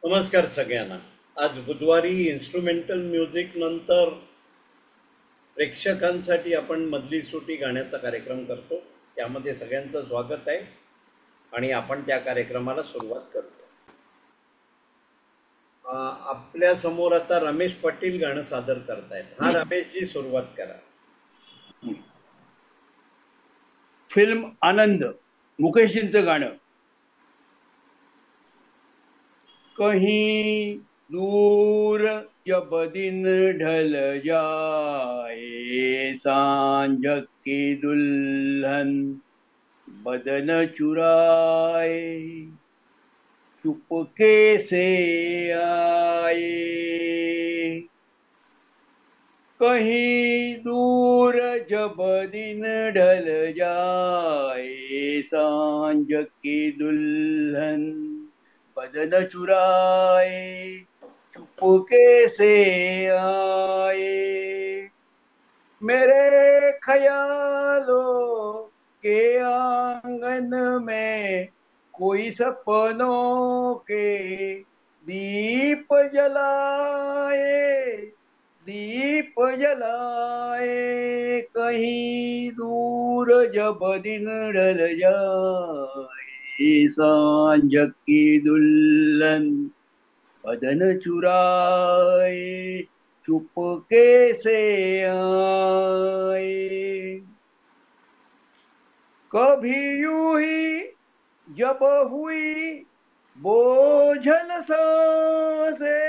नमस्कार सगळ्यांना. आज बुधवारी इन्स्ट्रुमेंटल म्युझिक नंतर प्रेक्षकांसाठी आपण मधली सुटी गाण्याचा कार्यक्रम करतो. त्यामध्ये सगळ्यांचं स्वागत आहे आणि आपण त्या कार्यक्रमाला सुरुवात करतो. आपल्या समोर आता रमेश पाटील गाणं सादर करतायत. हा रमेशजी सुरुवात करा. फिल्म आनंद, मुकेशजींचं गाणं. कहीं दूर जब दिन ढल जाए, सांझ की दुल्हन बदन चुराए, चुपके से आए. कहीं दूर जब दिन ढल जाए, सांझ की दुल्हन बदन चुराए, चुपके से आए. मेरे ख्यालों के आंगन में कोई सपनों के दीप जलाए, दीप जलाए. कहीं दूर जब दिन ढल जाए, सांझ की दुल्हन बदन चुराए, चुपके से आए. कभी यूं ही जब हुई बोझल सांसे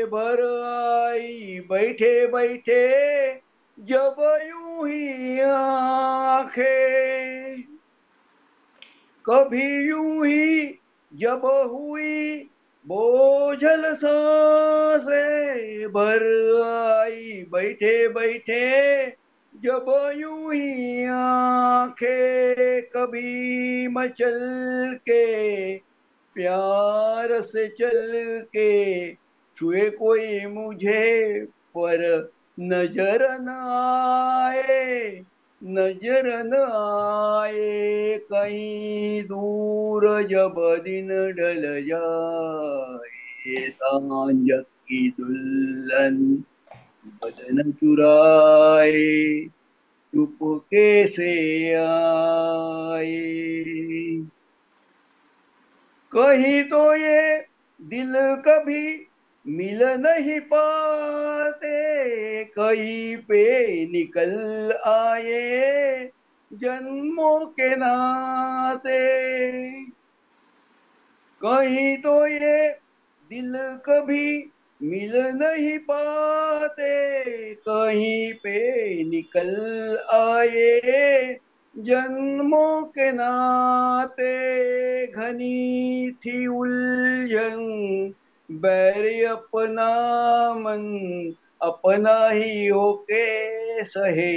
भर आई, बैठे बैठे जब यूं ही आंखें. कभी यूं ही जब हुई बोझल सांसे भर आई, बैठे बैठे जब यूं ही आंखें. कभी मचल के प्यार से चल के छुए कोई मुझे, पर नजर न आए, नजर न आए. कहीं दूर जब दिन ढल जाए, सांझ की दुल्हन बदन चुराए, चुपके से आए. कहीं तो ये दिल कभी मिल नहीं पाते, कहीं पे निकल आए जन्मों के नाते. कहीं तो ये दिल कभी मिल नहीं पाते, कहीं पे निकल आए जन्मों के नाते. घनी थी उलझन, बैर अपना मन अपना ही होके सहे,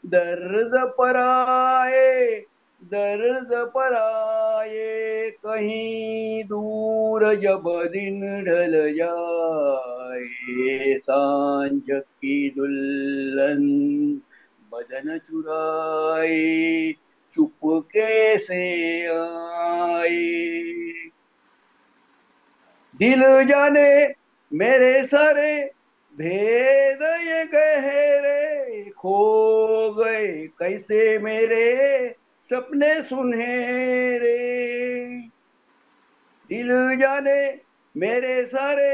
दर्द पर आए, दर्द पर आए. कहीं दूर जब दिन ढल जाए, सांझ की दुल्हन बदन चुराए, चुपके से आए. दिल जाने मेरे सारे भेद ये गहरे, खो गए कैसे मेरे सपने सुनहरे. दिल जाने मेरे सारे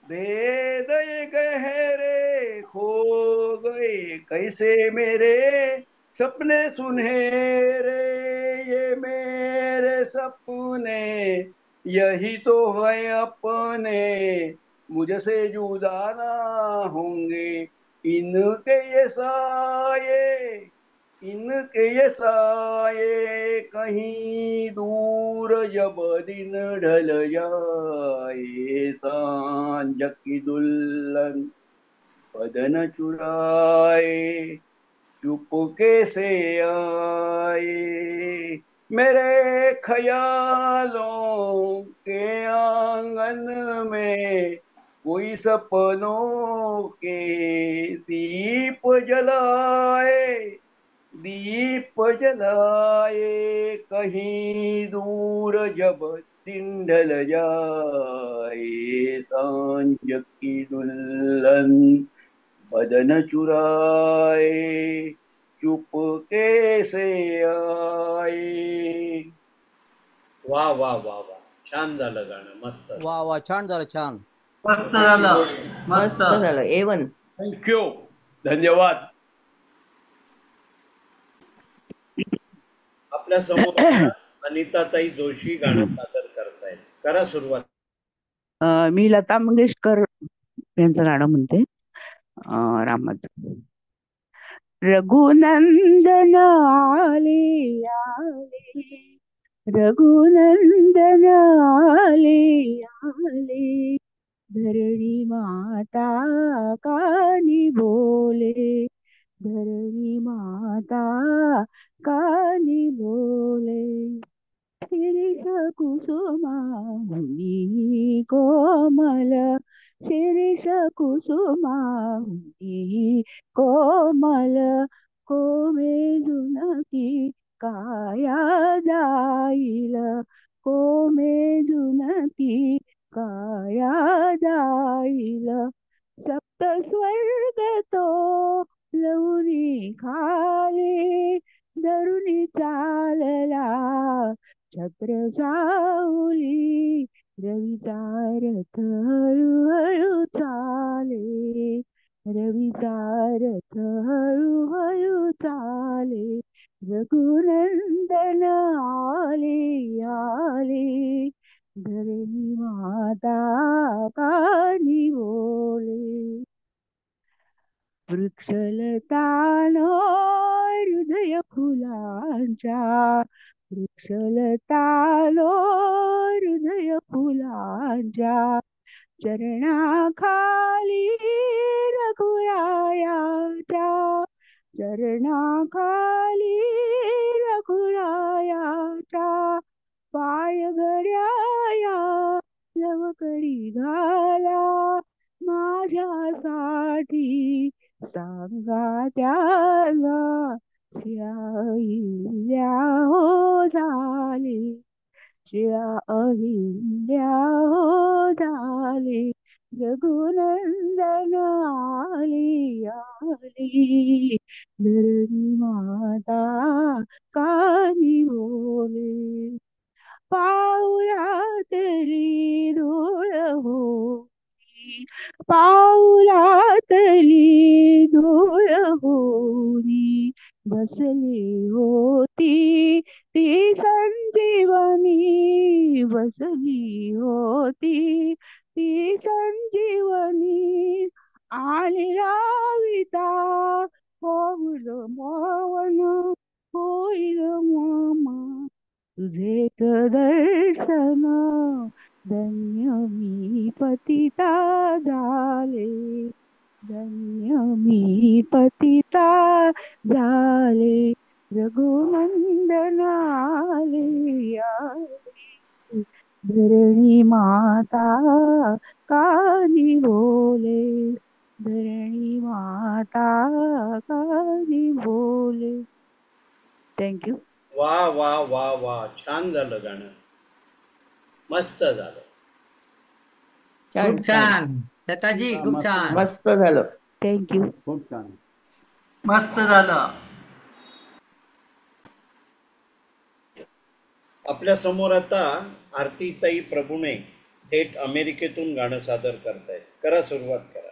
भेद ये गहरे, खो गए कैसे मेरे सपने सुनहरे. ये मेरे सपने यही तो है अपने, मुझसे जुदा ना होंगे इनके ये साये, इनके ये साये. कहीं दूर जब दिन ढल जाए, सांझ की दुल्हन बदन चुराए, चुपके से आए. मेरे ख्यालों के आंगन में कोई सपनों के दीप जलाए, दीप जलाए. कहीं दूर जब दिन ढल जाए सांझ की दुल्हन बदन चुराए चुपके से आए. वा वा वा वा, छान झालं गाणं, मस्त. वा वा, छान झालं, छान. मस्त झालं. मस्त मस्त झालं. A1. थँक्यू. धन्यवाद. आपल्या समोर अनिताताई जोशी गाणं सादर करतायत. करा सुरुवात. मी लता मंगेशकर यांचं गाणं म्हणते. रामाचं. रघुनंदन आले आले, रघुनंदन आले आले, धरणी माता कानी बोले, धरणी माता कानी बोले. शिरीष कुसुमांगी कोमल, शिरीष कुसुमांगी कोमल, कोमे जुनकी काया जाईल, कोमे जुनकी काया जाईल. सप्त स्वर्ग तो लवणी खाली, धरुणी चालला छत्र सावली, रवीचा रथ हळूहळू चाले, रवीचा रथ हळूहळू चाले. रघुनंदन आले आले, धरणी माता कानी बोले. वृक्षलतानो हृदय फुलांच्या, वृक्षलतालो हृदय फुलांच्या, चरणाखाली रघुरायाच्या, चरणाखाली रघुरायाच्या. पाय घड्याया लवकरी घाला, माझ्यासाठी सांगा त्याला. शिया अहिल्या हो झाले, शिया अहिल्या हो झाले. रघुनंदन आली आली, धरणी माता कानी बोले. पाऊलातली धूळ होती, पाऊलातली धूळ होती, बसली होती ती संजीवनी, बसली होती ती संजीवनी. आली लाविता होईल मोवन, होईल मामा तुझेच दर्शन. धन्य मी पतिता झाले, धन्य मी पतिता झाले. रघुनंदन आले आले, धरणी माता कानी बोले, धरणी माता कानी बोले. थँक्यू. वा वा वा वा, छान झालं गाणं, मस्त झालं. छान खूप छान लताजी, खूप छान. मस्त झालं. थँक्यू. खूप छान. मस्त झालं. आपल्या समोर आता आरतीताई प्रभुणे थेट अमेरिकेतून गाणं सादर करतायत. करा सुरुवात करा.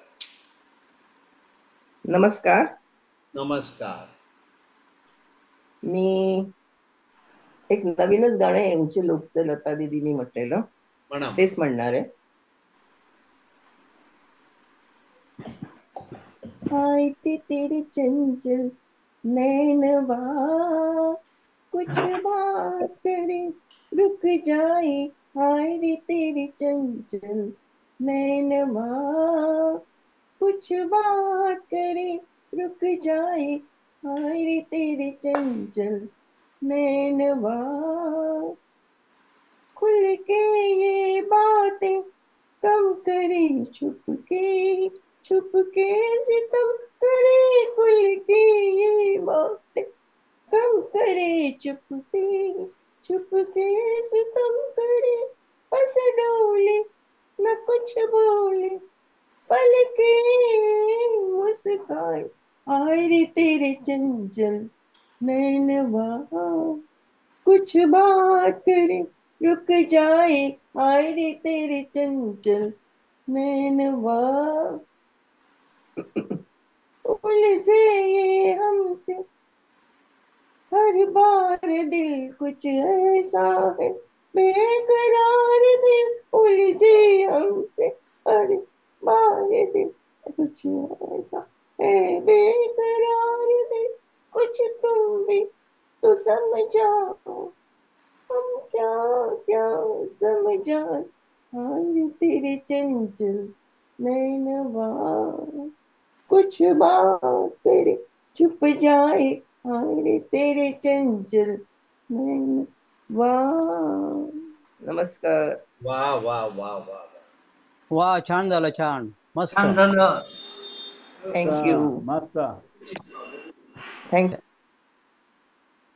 नमस्कार. नमस्कार. मी एक नवीनच गाणं आहे यांचे लोकचं लता दीदींनी म्हटलेलं, म्हणा. तेच म्हणणार आहे. हाय ती तेरी चंचल नैनवा, कुछ बात करे रुक जाए, हाय रे तेरी चंचल नैनवा, कुछ बात करे रुक जाए, हाय रे तेरी चंचल नैनवा. खुल के ये बातें कम करे, छुप के सितम करे, खुल के ये बातें कम करे, छुप के सितम करे, बस डोले न कुछ बोले, पलके मुस्काए, आए रे तेरे चंचल नैनवा, कुछ बात करे रुक जाए, आए रे तेरे चंचल नैनवा, उलझे ये हमसे हर बार दिल कुछ ऐसा है, बेकरार दिल उलझे हमसे हर बार दिल कुछ ऐसा है, बेकरार दिल कुछ तुम भी तो समझाओ, हम क्या क्या समझाए, हाय तेरे चंचल नैनवा, कुछ बात करे चुप जाए, हाय रे तेरे चंचल नैनवा। नमस्कार. वा वा वा वा वा. वा छान झालं छान मस्त छान झालं. थँक्यू. मस्त. थँक्यू.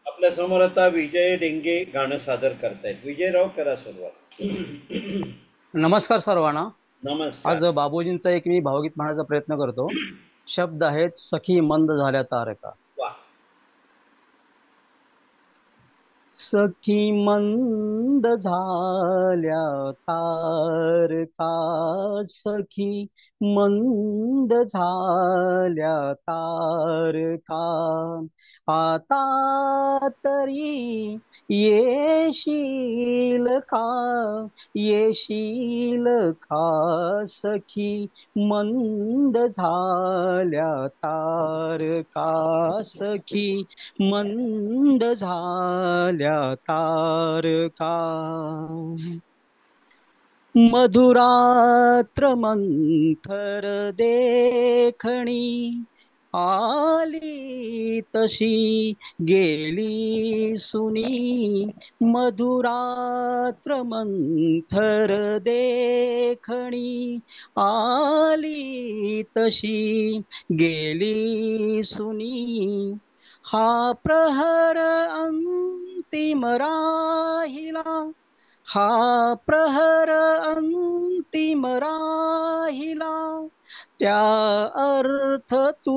आपल्या समोर आता विजय डेंगे गाणं सादर करतायत. विजयराव करा सुरुवात. नमस्कार सर्वांना. नमस्कार. आज बाबूजींचा एक मी भावगीत म्हणण्याचा प्रयत्न करतो. शब्द आहेत सखी मंद झाल्या तारका. वा. सखी मंद झाल्या तारका, सखी मंद झाल्या तारका, आता तरी येशील का, येशील का, सखी मंद झाल्या तारका, सखी मंद झाल्या तारका, मधुरात्र मंथर देखणी, आली तशी गेली सुनी, मधुरात्र मंथर देखणी, आली तशी गेली सुनी, हा प्रहर अंतिम राहिला, हा प्रहर अंतिम राहिला, त्या अर्थ तू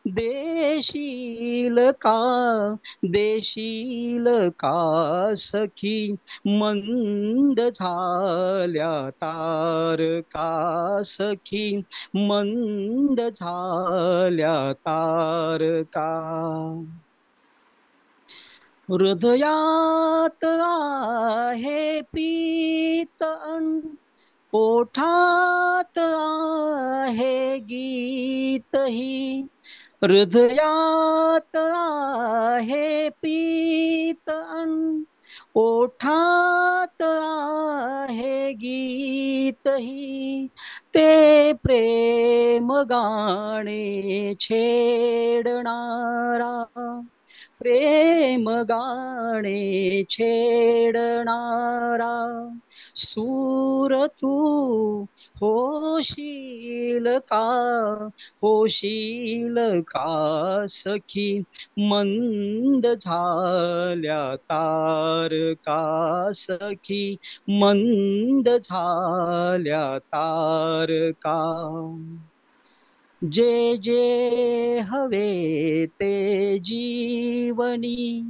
देशील का, देशील का, सखी मंद झाल्या तारका, सखी मंद झाल्या तारका, हृदयात आहे प्रीत अन ओठात आहे गीत ही, हृदयात आहे प्रीत अन ओठात आहे गीत ही, ते प्रेम गाणे छेडणारा, प्रेम गाणे छेडणारा, सूर तू होशील का, होशील का, सखी मंद झाल्या तारका, सखी मंद झाल्या तारका, जे जे हवे ते जीवनी,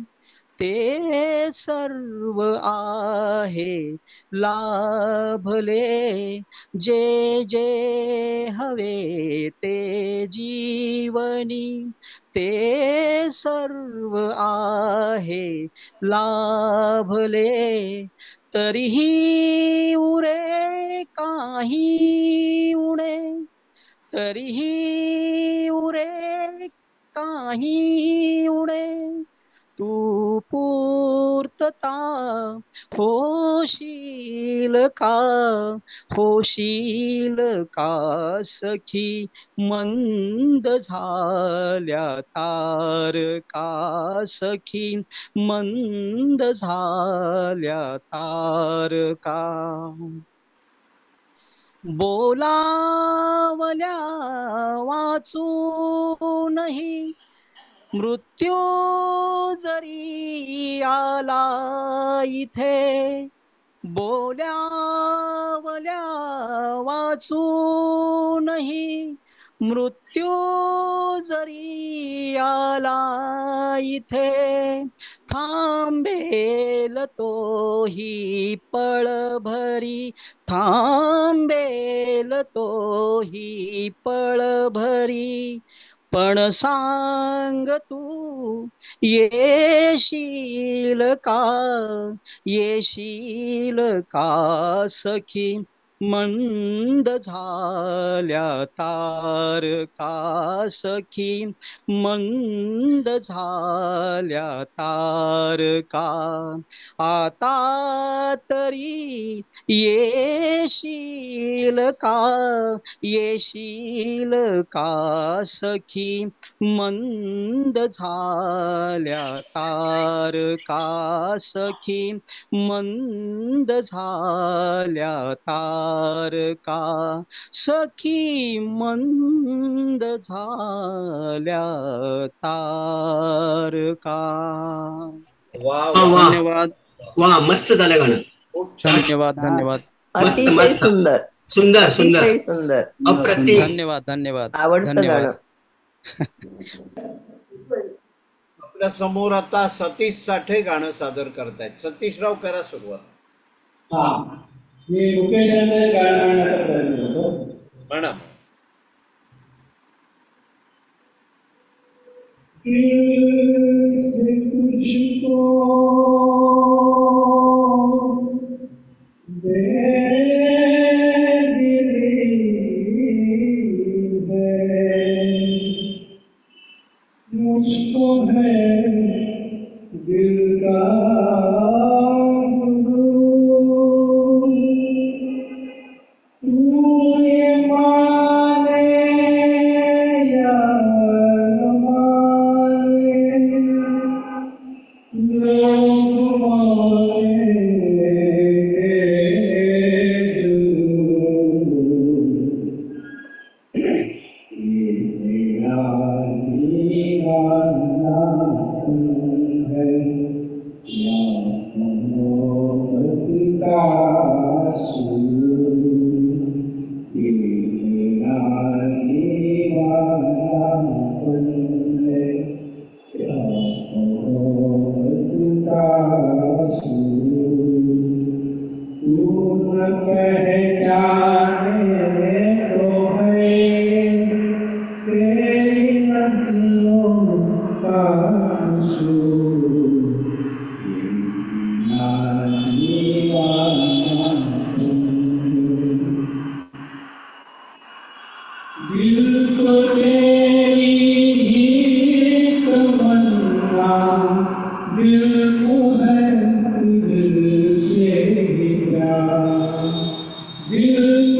ते सर्व आहे लाभले, जे जे हवे ते जीवनी, ते सर्व आहे लाभले, तरीही उरे काही उणे, तरीही उरे काही उणे, तू पूर्तता होशील का, होशील का, सखी मंद झाल्या तारका, सखी मंद झाल्या तारका, बोलावल्या वाचूनही मृत्यू जरी आला इथे, बोल्यावल्या वाचूनही मृत्यू जरी आला इथे, थांबेल तोही पळभरी, थांबेल तोही पळभरी. पण सांग तू येशील का, येशील का सखी, मंद झाल्या तारका सखी, मंद झाल्या तारका. आता तरी येशील का, येशील का सखी, मंद झाल्या तारका सखी, मंद झाल्या तारका सखी, मंद झाल्या तारका. वा वा वा, वा धन्यवाद, वा, मस्त झालं गाणं. खूप छान. धन्यवाद, धन्यवाद, अतिशय मस्त. सुंदर, सुंदर सुंदर, अतिशय सुंदर, अप्रतिम. धन्यवाद, धन्यवाद, आवडतं धन्यवाद. गाणं. आपल्या समोर आता सतीश साठे गाणं सादर करतायत. सतीशराव, करा सुरुवात. मी मुकेश यांना गाणं म्हणण्याचा प्रयत्न करतो. म्हणा. से तुझको मुझको है दिल का तू ये माने या न माने, लोग मानेंगे दिल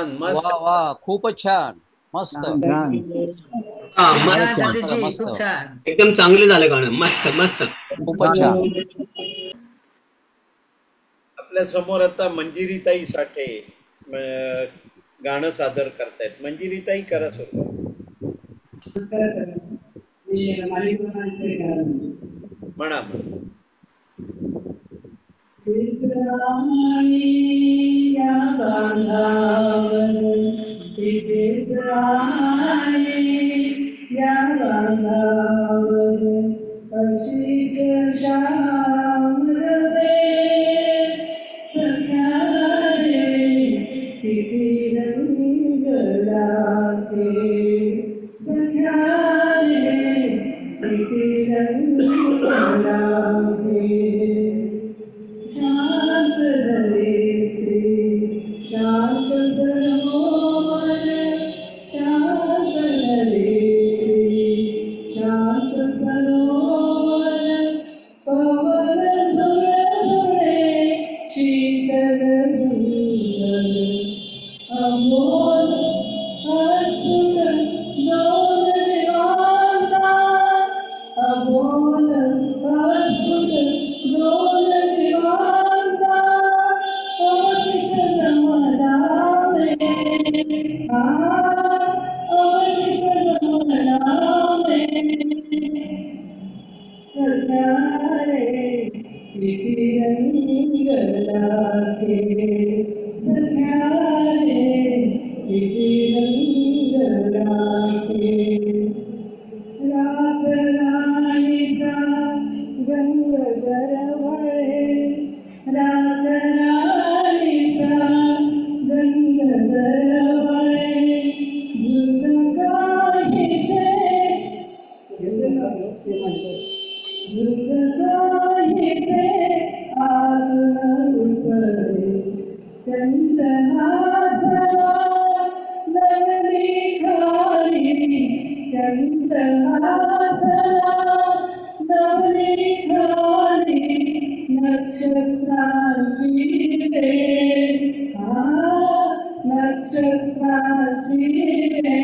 छान मस्त. वा वा खूपच छान मस्त हा छान मस्त सतीजी मस्त. खूप छान. एकदम चांगलं झालं गाणं. मस्त मस्त. खूपच छान. आपल्या समोर आता मंजिरीताई साठे गाणं सादर करतायत. मंजिरीताई करा सुरुवात. मी मालिकांचे गाणं म्हणा. विद्राणी या बांधावर विद्राणी या बांधावर अशीच शामरे सख्या रे किती रंग लागते सख्या रे किती रंग लागते शांत झाले शांत सरोवर शांत झाले शांत सरोवर पवन धुळे शीतल सुंदर अमोल अच्युत दोन देवांचा अमोल अच्युत दोन देवांचा अवचित जमलावे अवचित जमलावे सख्या रे किती रंग लागते सख्या रे किती रंग लागते रात राणीचा गंग गरवळे रात राणीचा गंग गरवळे दूध गाईचे दूध गाईचे आग उसळे चंद्रहासला नवली खाली चंद्रहासला नवली खाली नक्षत्राची रे नक्षत्राची रे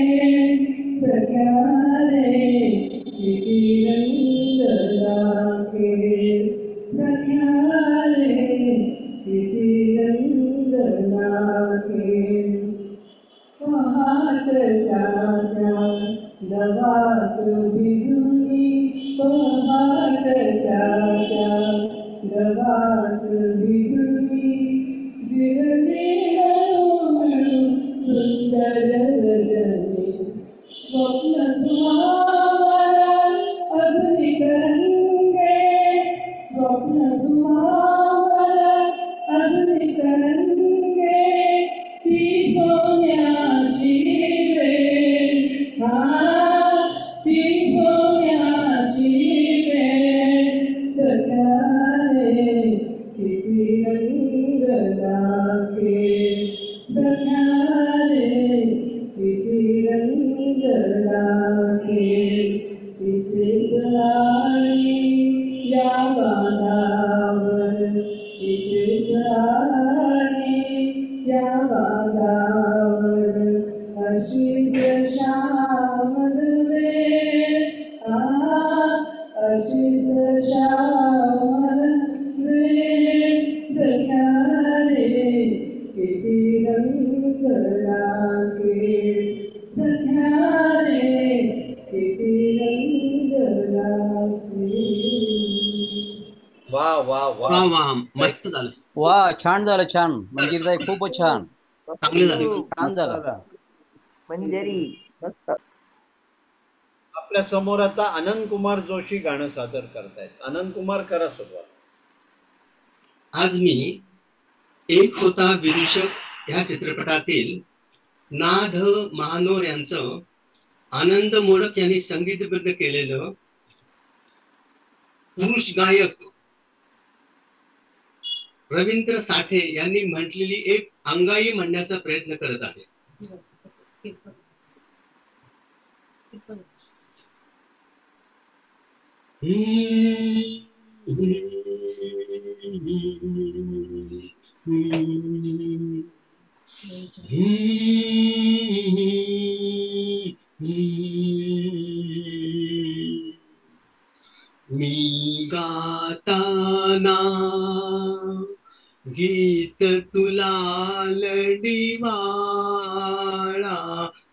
सख्या रे किती रंग लागते सख्या रे किती रंग लागते पहाट जात्या दवात भिजुनी पहाट जात्या दवात भिजुनी गिरली हळूहळू सुंदर रजनी स्वप्न सुहावला अधुनिक रंगे स्वप्न सुहावला अधुनिक रंगे ती सोन्याची रे ती सोन्याची रे सख्या रे किती रंग लागते सख्या रे किती रंग लागते किती राणी या बांधावर किती राणी या बांधावर अशीच श्यामल वेळ अशीच श्यामल वेळ सख्या रे किती रंग लागते सख्या रे किती रंग लागते वा वा वा. वा वा मस्त झालं. वा छान झालं छान मंजिरीताई खूपच छान चांगलं झालं. छान झालं. मंजरी मस्त आपल्या समोर आता आनंद कुमार जोशी गाणं सादर करतायत. आनंद कुमार करा सुरुवात. आज मी एक होता विदूषक ह्या चित्रपटातील नाद महानोर यांचं आनंद मोडक यांनी संगीतबद्ध केलेलं पुरुष गायक रवींद्र साठे यांनी म्हटलेली एक अंगाई म्हणण्याचा प्रयत्न करत आहे. मी गाताना गीत तुला लढीवाळा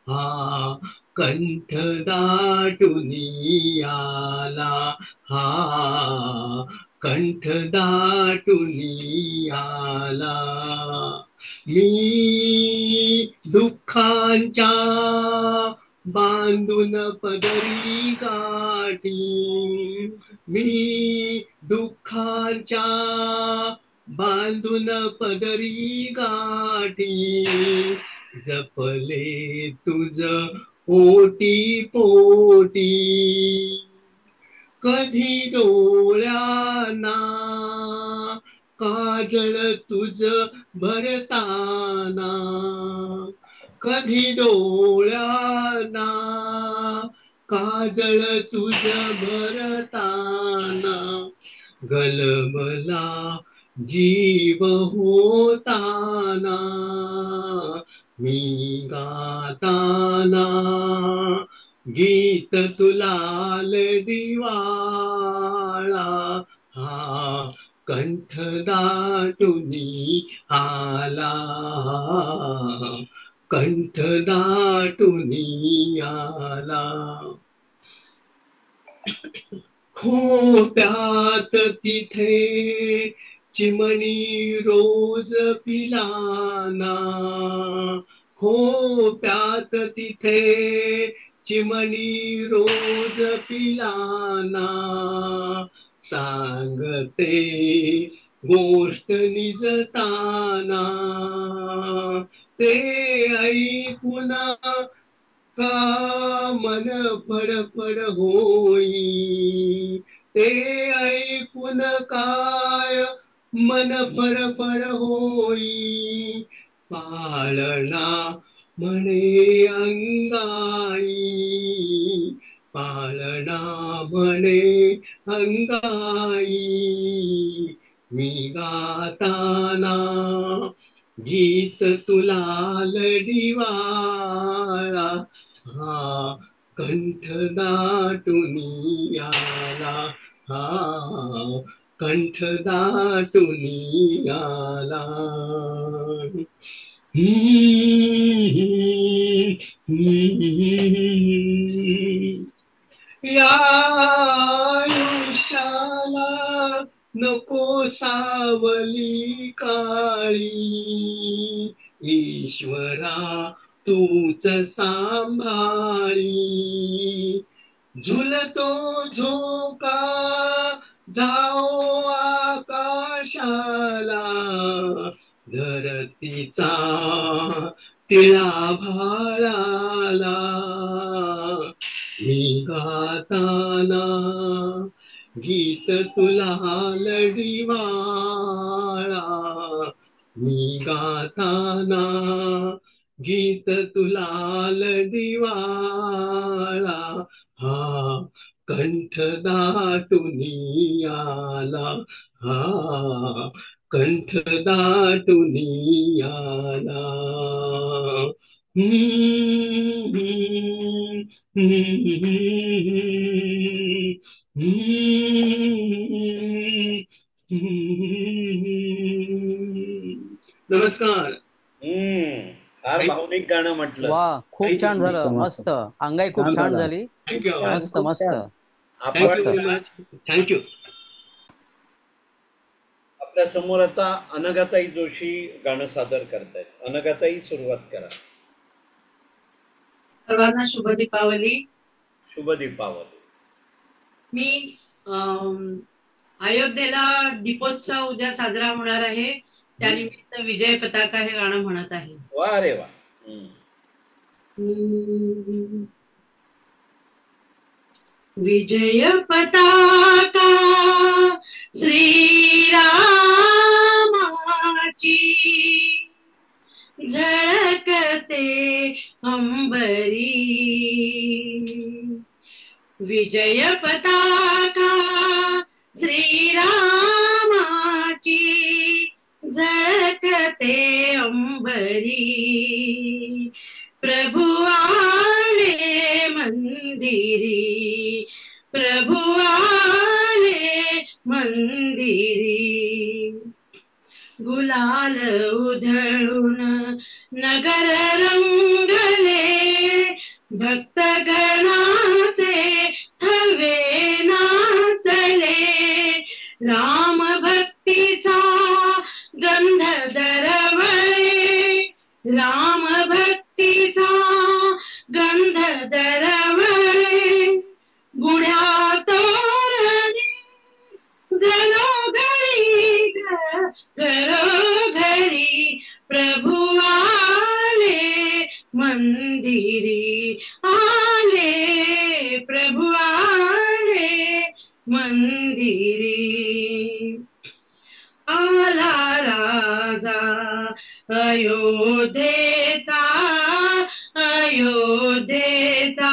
हा कंठ दाटुनी आला हा कंठ दाटुनी आला मी दुःखांच्या बांधून पदरी गाठी मी दुःखांच्या बांधून पदरी गाठी जपले तुझ ओटी पोटी कधी डोळ्यांना काजळ तुझ भरताना कधी डोळ्यांना काजळ तुझ भरताना गलबला जीव होताना मी गाताना गीत तुला लढीवाळा हा कंठ दाटुनी आला कंठ दाटुनी आला खोप्यात तिथे चिमणी रोज पिलाना खोप्यात तिथे चिमणी रोज पिलाना सांगते गोष्ट निजताना ते ऐकून का मन फडफड होई ते ऐकून काय मन फडफड होई पाळणा म्हणे अंगाई पाळणा म्हणे अंगाई मी गाताना गीत तुला लढीवाळा हा कंठ दाटुनी आला हा कंठ दाटुनी आला या आयुष्याला नको सावली काळी ईश्वरा तूच सांभाळी झुलतो झोका जाओ आकाशाला धरतीचा तिळा भाळाला मी गाताना गीत तुला लढीवाळा मी गाताना गीत तुला लढीवाळा हा कंठ दाटुनी आला हा कंठ दाटुनी आला नमस्कार. फार भावनिक गाणं म्हटलं. वा खूप छान झालं मस्त अंगाई खूप छान झाली थँक्यू मस्त मस्त थँक्यू व्हेरी मच थँक्यू. आपल्या समोर आता अनघाताई जोशी गाणं सादर करतायत. अनघाताई सुरुवात करा. सर्वांना शुभ दीपावली. शुभ दीपावली. मी अयोध्येला दीपोत्सव उद्या साजरा होणार आहे त्यानिमित्त विजय पताका हे गाणं म्हणत आहे. वा रे वा. विजय पताका श्रीरामाची झळकते अंबरी विजय पताका श्रीरामाची झळकते झुकते अंबरी प्रभु आले मंदिरी प्रभु आले मंदिरी गुलाल उधळून नगर रंगले भक्तगणाचे थवे नाचले राम भक्तीचा गंध दरवळे राम भक्तीचा गंध दरवळे गुढ्या तोरणे घरोघरी घरोघरी प्रभु आले मंदिरी आले प्रभु आले मंदिरी आला राजा अयोध्येचा अयोध्येचा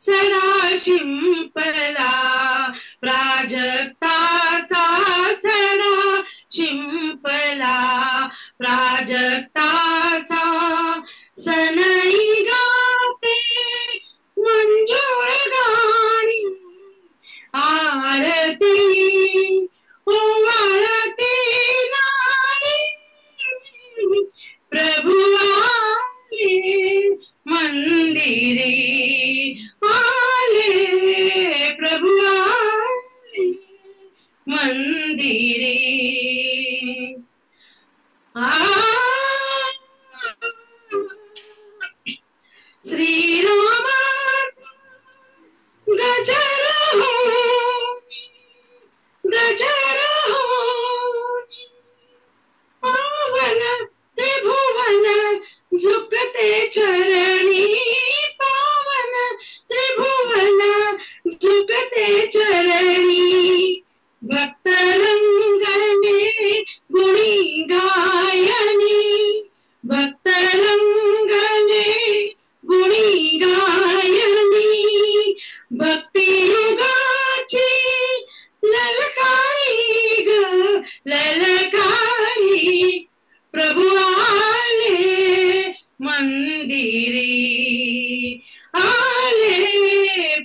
सडा शिंपला प्राजक्ताचा सडा शिंपला प्राजक्ताचा सनई गाते मंजुळ गाणी आरती ओवाळती नारी प्रभु आले मंदिरी आले प्रभु आले मंदिरी श्रीराम गजर गजर पावन त्रिभुवन झुकते चरणी पावन त्रिभुवन झुकते चरणी भक्त रंगले गुणी गायनी भक्त रंगले गुणी गायनी भक्ती युगाची ललकारी ग ललकारी प्रभु आले मंदिरी आले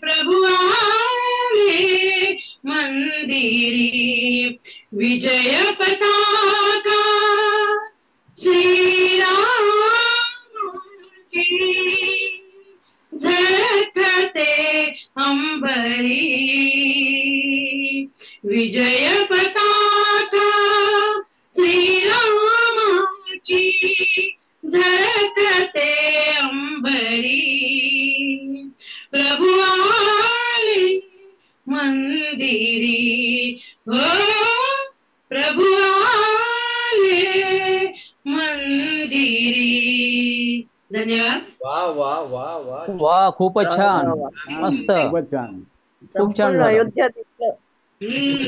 प्रभु आले मंदिरी विजय पताका श्रीराम की झळकते अंबरी विजय पताका श्रीरामाची झळकते अंबरी प्रभु आले मंदिरी हो प्रभु आले मंदिरी धन्यवाद वा वा वा वा वा खूपच छान मस्त खूपच छान. खूप छान संपूर्ण झालं. अयोध्या दिसलं.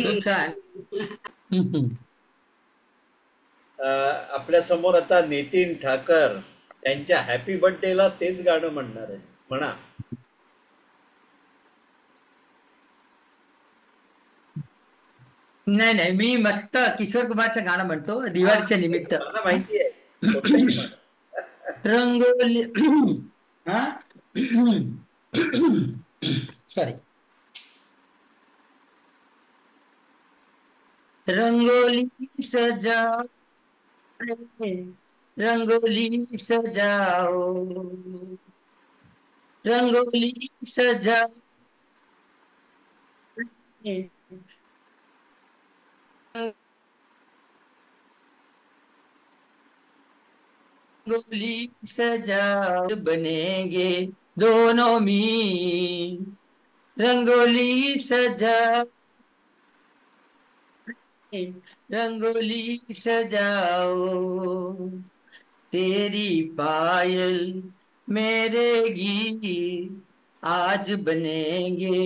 खूप छान आपल्या समोर आता नितीन ठाकर त्यांच्या हॅपी बर्थडेला तेच गाणं म्हणणार आहे. म्हणा. नाही नाही मी मस्त किशोर कुमारचं गाणं म्हणतो दिवाळीच्या निमित्त मला माहिती आहे. कुठलंही म्हण. रंगोली हा सॉरी रंगोली सजाओ रंगोली सजाओ रंगोली सजाओ रंगोली सजाओ बनेंगे दोनों मी रंगोली सजाओ रंगोली सजाओ तेरी पायल मेरे गीत आज बनेंगे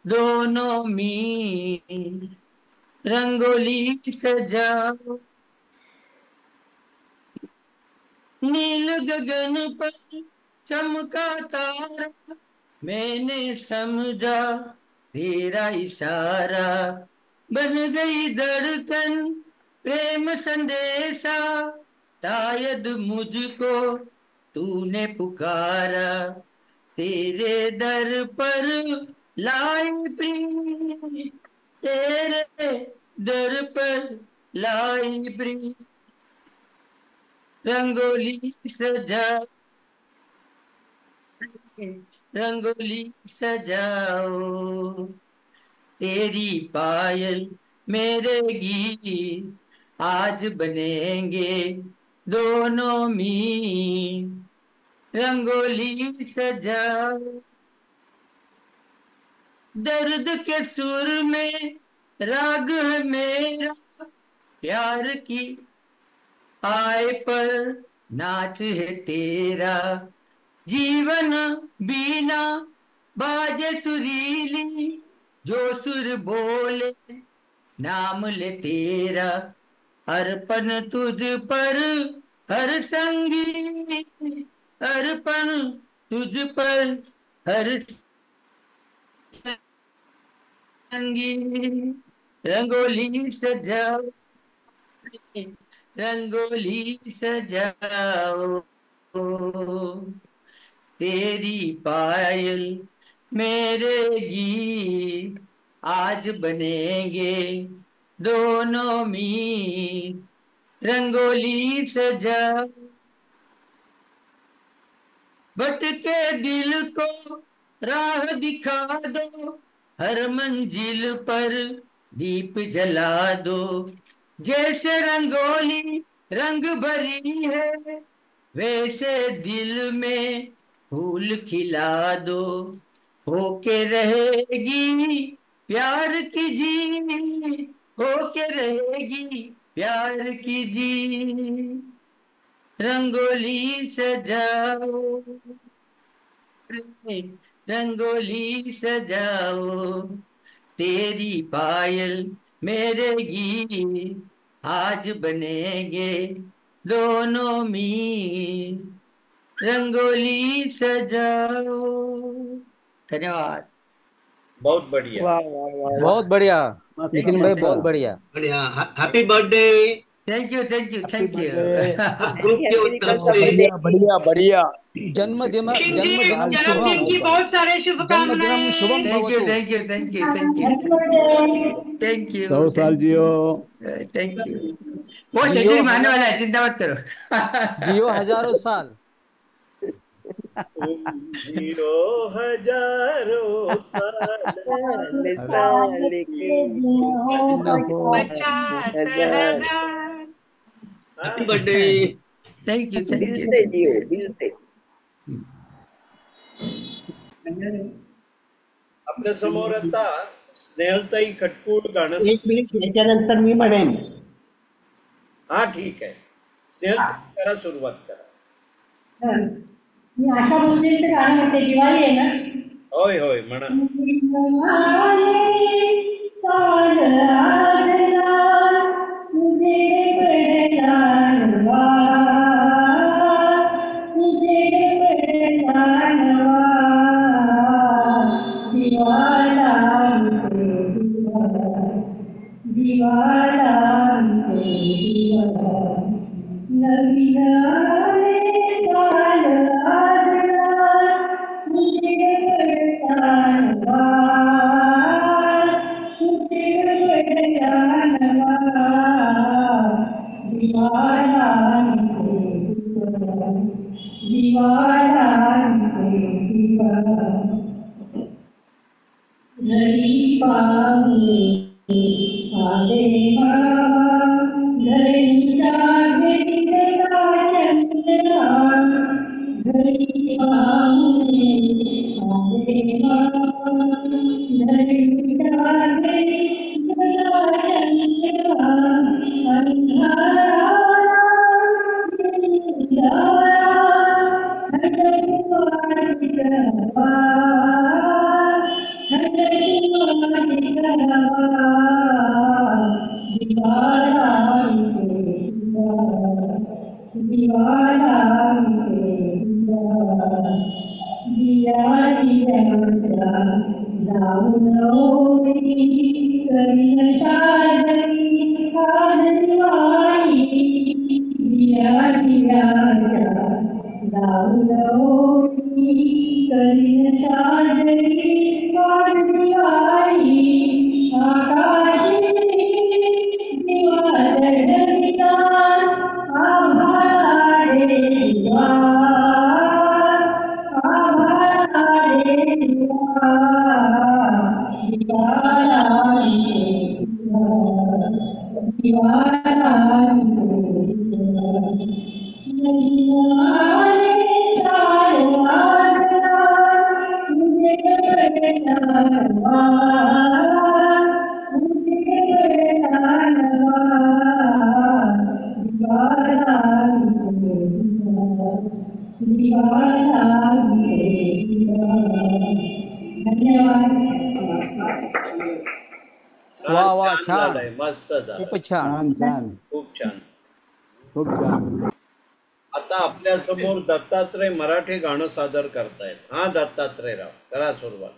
दोनों मी रंगोली सजाओ नील गगन पर चमका तारा मैंने समझा तेरा इशारा बन गई धड़कन प्रेम संदेशा शायद मुझको तूने पुकारा, तेरे दर पर लाई प्रीत, तेरे दर पर लाई प्रीत, रंगोली सजा, रंगोली सजाओ, तेरी पायल मेरे गीत आज बनेंगे दोनों मीत, रंगोली सजाओ, दर्द के सुर में राग है मेरा, प्यार की आय पर नाच है तेरा, जीवन बीना बाजे सुरीली, जो सुर बोले नाम ले तेरा, अर्पण तुझ पर हर संगी, अर्पण तुझ पर हर संगी, रंगोली सजाओ, रंगोली सजाओ, तेरी पायल मेरे गीत आज बनेंगे दोनों मीत, रंगोली सजाओ, भटके दिल को राह दिखा दो, हर मंजिल पर दीप जला दो, जैसे रंगोली रंग भरी है, वैसे दिल में फूल खिला दो, होके रहेगी प्यार की जी, होके रहेगी प्यार की जी, रंगोली सजाओ, रंगोली सजाओ, तेरी पायल मेरे गीत आज बनेंगे दोनों मीत, रंगोली सजाओ। धन्यवाद। बहुत बढ़िया। वाह वाह वाह बहुत बढ़िया मस्त नितिन भाई, मस्त बहुत बढ़िया। बढ़िया। Happy birthday thank you thank you thank you. Sub group की तरफ से। बढ़िया बढ़िया बढ़िया जन्मदिन नितिन जी, जन्मदिनम शुभम, जन्मदिन की बहुत सारे जन्मदिनम शुभकामनाएं। शुभम थैंक यू भवतु। Thank you thank you thank you thank you 100 साल जियो। Thank you. वो सेंचुरी मारने वाला है, चिंता मत करो। जियो हजारों साल। तुम जियो हजारों साल, साल के पचास हजार। Happy birthday. थैंक यू दिल थैंक यू। से जियो, दिल से। आपल्या समोर आता स्नेहलताई खटकूळ गाणं. एक मिनिट, याच्यानंतर मी म्हणेन. हा ठीक आहे, स्नेहलताई करा, सुरुवात करा. मी आशा भोसलेंचं गाणं म्हणते, दिवाळी आहे ना. होय होय म्हणा. साल आगला तुझे बडलानवा, तुझे बडलानवा, दिवाळा दिवाळा नवीन आले साल आगला तुझे बडलानवा, तुझे बडलानवा, दिवाळा दिवाळा घरी पाहुणे आले मामा, घरी जागेला चंद्रा, घरी पाहुणे आले मामा, घरी जागेला चंद्रा, अंधारा जाऊन धन्यवाद. वा वा, छान छान, झालंय, मस्त झालं, खूपच छान. छान छान, खूप छान. खूप छान. आता आपल्या समोर दत्तात्रय मराठी गाणं सादर करतायत. हा दत्तात्रयराव, करा सुरुवात.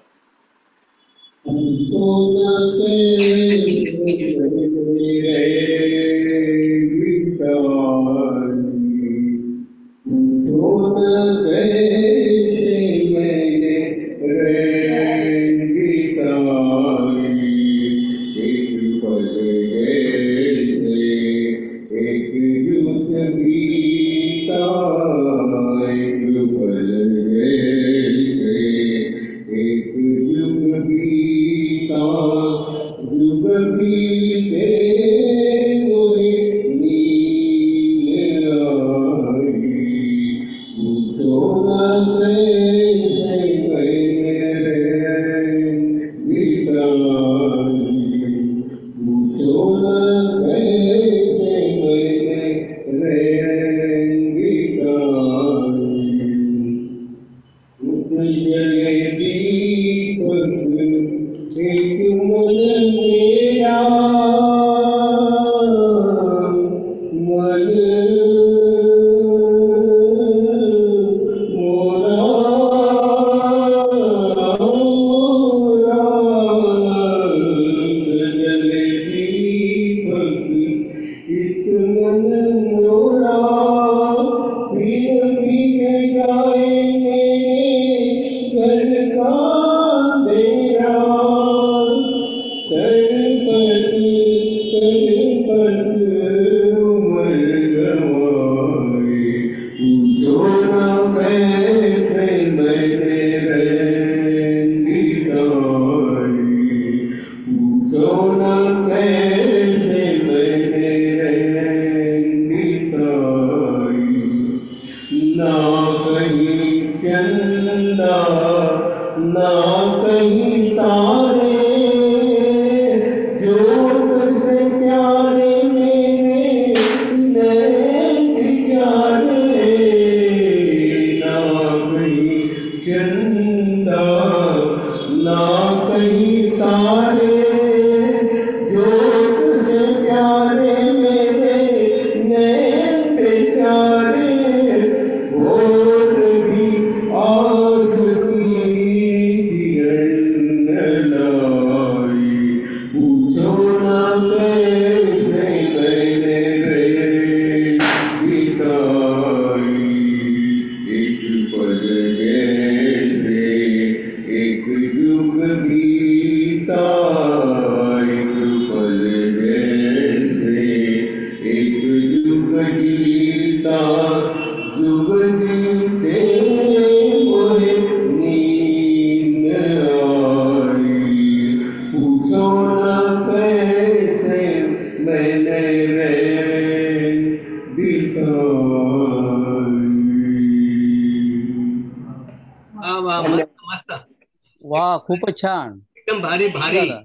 वा, खूपच छान, एकदम भारी भारी. झालं.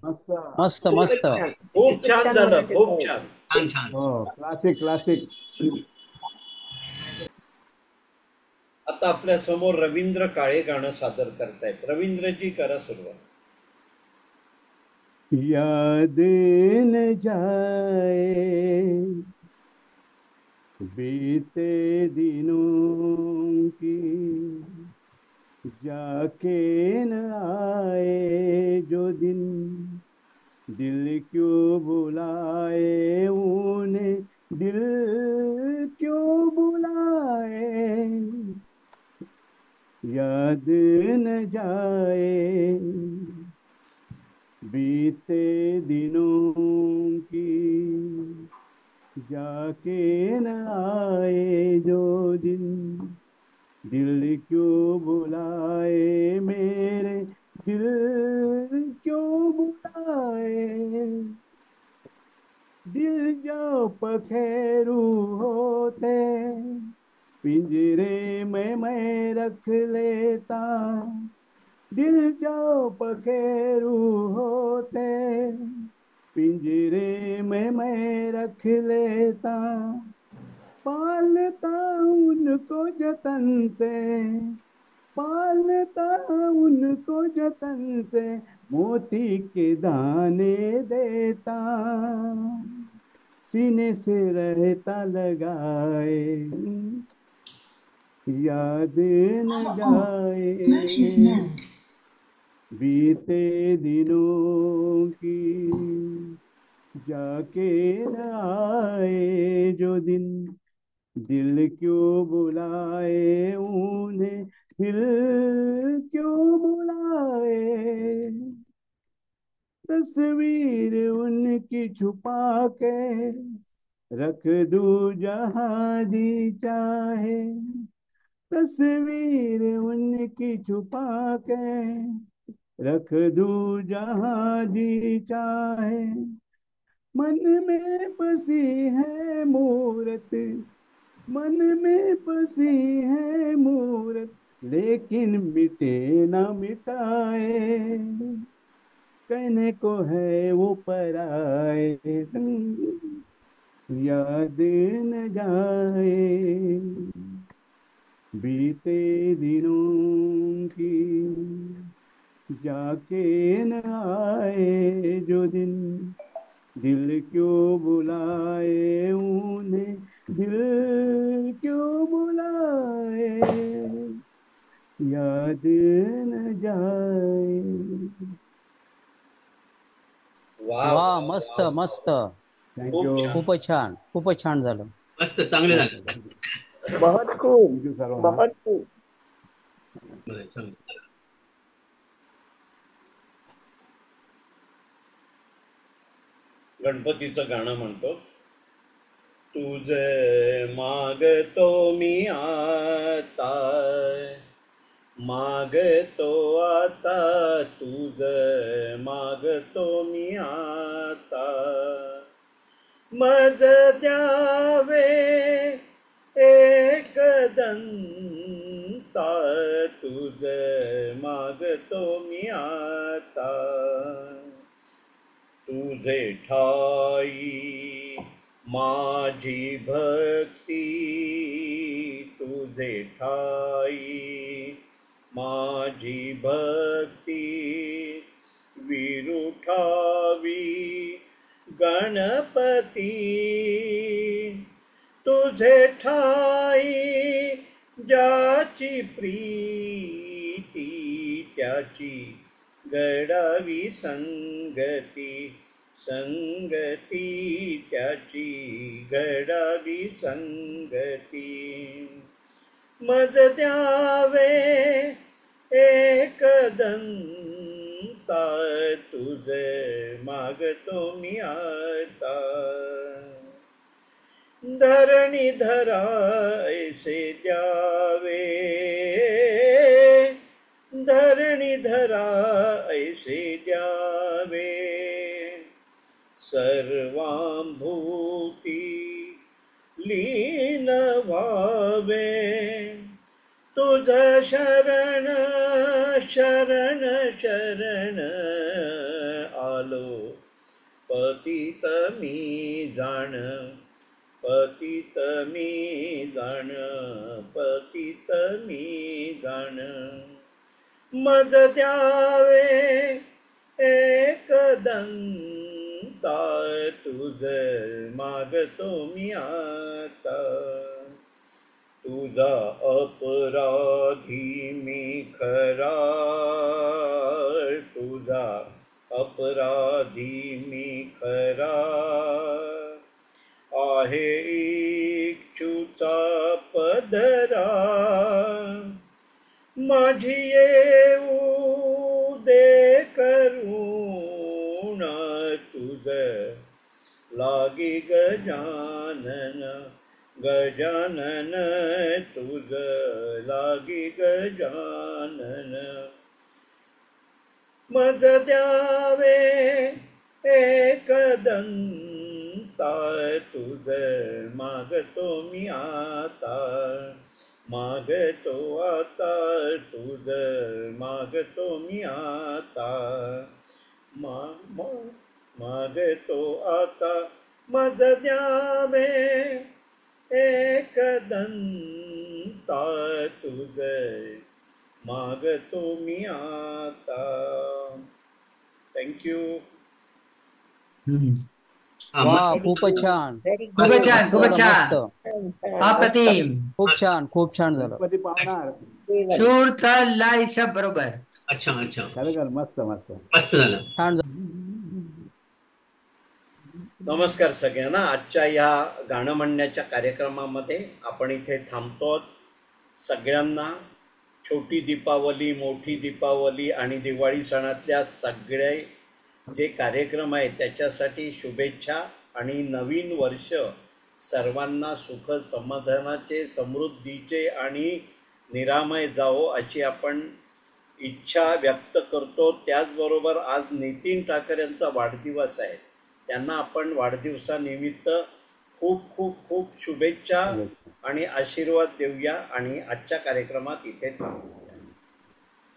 मस्त मस्त. खूप छान झालं, खूप छान. छान छान. हो, क्लासिक क्लासिक. आता आपल्या समोर रवींद्र काळे गाणं सादर करतायत. रवींद्रजी, करा सुरुवात. याद न जाए बीते दिनों की, जाके न आए जो दिन, दिल क्यों बुलाए उन्हें, दिल क्यों बुलाए. याद न जाए बीते दिनों की, जाके न आए जो दिन, दिल क्यों बुलाए मेरे, दिल क्यों बुलाए. दिल जो पखेरु होते, पिंजरे में मैं रख लेता. दिल जो पखेरु होते, पिंजरे में मैं रख लेता. पालता उनको जतन से, पालता उनको जतन से, मोती के दाने देता, सीने से रहता लगाए, याद न जाए बीते दिनों की, जाके न आए जो दिन, दिल क्यों बुलाए उन्हें, दिल क्यों बुलाए, तस्वीर उनकी छुपा के रख दूं जहां जी चाहे, तस्वीर उनकी छुपा के रख दूं जहां जी चाहे, मन में बसी है मूरत, मन में बसी है मूरत, लेकिन मिटे ना मिटाए, कहने को है वो पराए, याद न जाए बीते दिनों की, जाके न आए जो दिन, दिल क्यों बुलाए उन्हें, दिल क्यों बुलाए, याद न जाए। वा वा मस्त मस्त. थँक्यू. खूपच छान झालं. मस्त, चांगले झाले. बहुत खूब, थँक्यू सर्वांना. बहुत खूब. चांगलं. गणपतीचं गाणं म्हणतो. तुझे मागतो मी आता, मागतो आता, तुझे मागतो मी आता, मज द्यावे एक दंता, तुझे मागतो मी आता, तुझे ठाई माझी भक्ती, तुझे ठाई माझी भक्ती, विरुठावी गणपती, तुझे ठाई ज्याची प्रीती, त्याची गडावी संगती, संगती त्याची गडावी संगती, मज द्यावे एक दंता, तुझे मागतो मी आता, धरणी धरा ऐसे द्यावे, धरणी धरा ऐसे द्यावे, सर्वांभूती लीन व्हावे, तुझ शरण शरण शरण आलो, पतित मी जाण, पतित मी जाण, पतित मी जाण, मज द्यावे एक दंता, तुझे मागतो मी आता, तुझा अपराधी मी खरा, तुझा अपराधी मी खरा, आहे इच्छूचा पदरा, माझी येऊ दे करुण, तुझ लागी गजानन, गजानन तुझ लागी गजानन, मज द्यावे एक दंता, तुझ मागतो मी आता, मागतो आता, तुझ मागतो मी आता, मागतो आता, मज द्यावे एकदंता तुझ मागतो मी आता. थँक्यू. वा खूपच छान. व्हेरी खूपच छान, खूपच छान. मस्त. अप्रतिम. खूप छान झालं. गणपती पावणार. सूर ताल लय सब बरोबर. अच्छा अच्छा, खरोखर मस्त मस्त. मस्त झालं. छान झालं. नमस्कार सगळ्यांना. आजच्या या गाणं म्हणण्याच्या कार्यक्रमामध्ये आपण इथे थांबतो. सगळ्यांना छोटी दीपावली, मोठी दीपावली आणि दिवाळी सणातल्या सगळे जे कार्यक्रम आहेत त्याच्यासाठी शुभेच्छा. आणि नवीन वर्ष सर्वांना सुख समाधानाचे, समृद्धीचे आणि निरामय जावो अशी आपण इच्छा व्यक्त करतो. त्याचबरोबर आज नितीन ठाकर यांचा वाढदिवस आहे. त्यांना आपण वाढदिवसानिमित्त खूप खूप खूप शुभेच्छा आणि आशीर्वाद देऊया आणि आजच्या कार्यक्रमात इथे थांबू.